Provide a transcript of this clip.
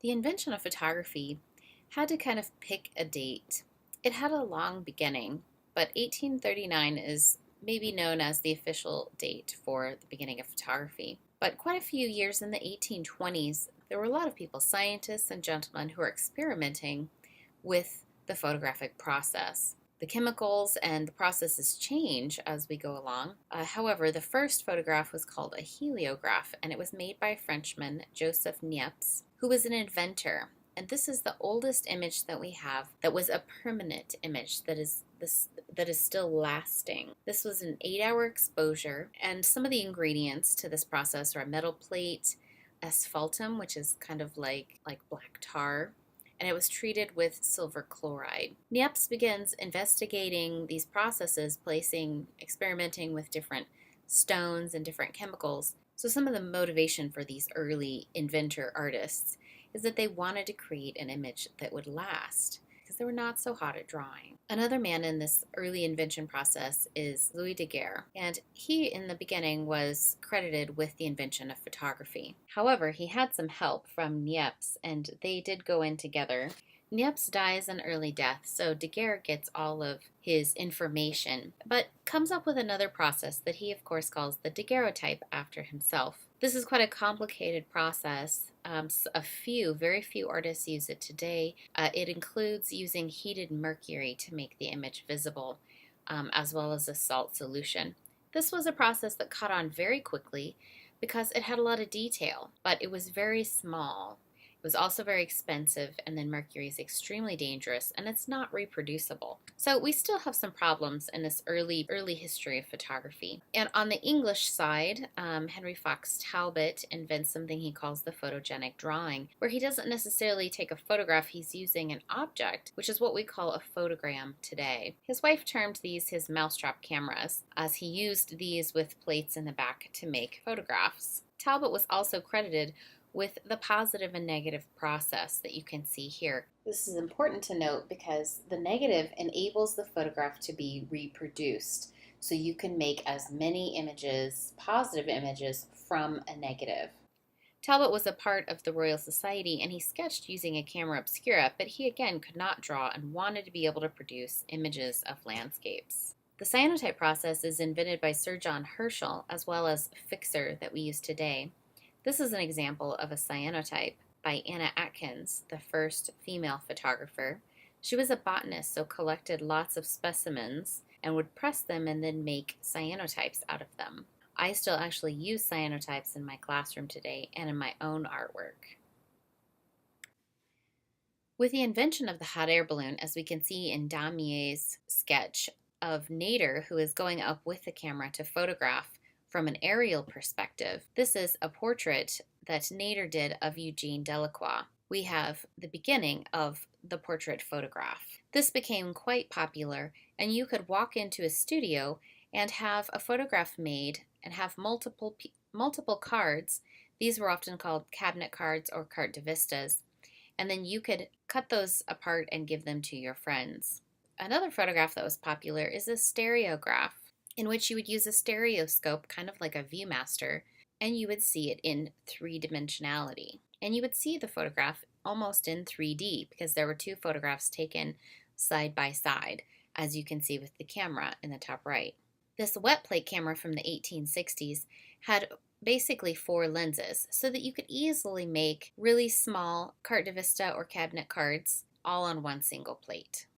The invention of photography had to kind of pick a date. It had a long beginning, but 1839 is maybe known as the official date for the beginning of photography. But quite a few years in the 1820s, there were a lot of people, scientists and gentlemen, who were experimenting with the photographic process. The chemicals and the processes change as we go along. However, the first photograph was called a heliograph, and it was made by a Frenchman, Joseph Niepce, who was an inventor. And this is the oldest image that we have that was a permanent image that is still lasting. This was an 8-hour exposure, and some of the ingredients to this process are a metal plate, asphaltum, which is kind of like black tar, and it was treated with silver chloride. Niepce begins investigating these processes, experimenting with different stones and different chemicals. So some of the motivation for these early inventor artists is that they wanted to create an image that would last because they were not so hot at drawing. Another man in this early invention process is Louis Daguerre, and he in the beginning was credited with the invention of photography. However, he had some help from Niepce, and they did go in together. Niepce dies an early death, so Daguerre gets all of his information, but comes up with another process that he, of course, calls the Daguerreotype after himself. This is quite a complicated process. Very few artists use it today. It includes using heated mercury to make the image visible, as well as a salt solution. This was a process that caught on very quickly because it had a lot of detail, but it was very small. It was also very expensive, and then mercury is extremely dangerous, and it's not reproducible. So we still have some problems in this early history of photography. And on the English side, Henry Fox Talbot invents something he calls the photogenic drawing, where he doesn't necessarily take a photograph, he's using an object, which is what we call a photogram today. His wife termed these his mousetrap cameras, as he used these with plates in the back to make photographs. Talbot was also credited with the positive and negative process that you can see here. This is important to note because the negative enables the photograph to be reproduced. So you can make as many images, positive images, from a negative. Talbot was a part of the Royal Society, and he sketched using a camera obscura, but he again could not draw and wanted to be able to produce images of landscapes. The cyanotype process is invented by Sir John Herschel, as well as fixer that we use today. This is an example of a cyanotype by Anna Atkins, the first female photographer. She was a botanist, so collected lots of specimens and would press them and then make cyanotypes out of them. I still actually use cyanotypes in my classroom today and in my own artwork. With the invention of the hot air balloon, as we can see in Daumier's sketch of Nadar, who is going up with the camera to photograph from an aerial perspective, this is a portrait that Nadar did of Eugene Delacroix. We have the beginning of the portrait photograph. This became quite popular, and you could walk into a studio and have a photograph made and have multiple cards. These were often called cabinet cards or carte de vistas, and then you could cut those apart and give them to your friends. Another photograph that was popular is a stereograph, in which you would use a stereoscope, kind of like a Viewmaster, and you would see it in three-dimensionality. And you would see the photograph almost in 3D because there were two photographs taken side by side, as you can see with the camera in the top right. This wet plate camera from the 1860s had basically 4 lenses so that you could easily make really small carte de vista or cabinet cards all on one single plate.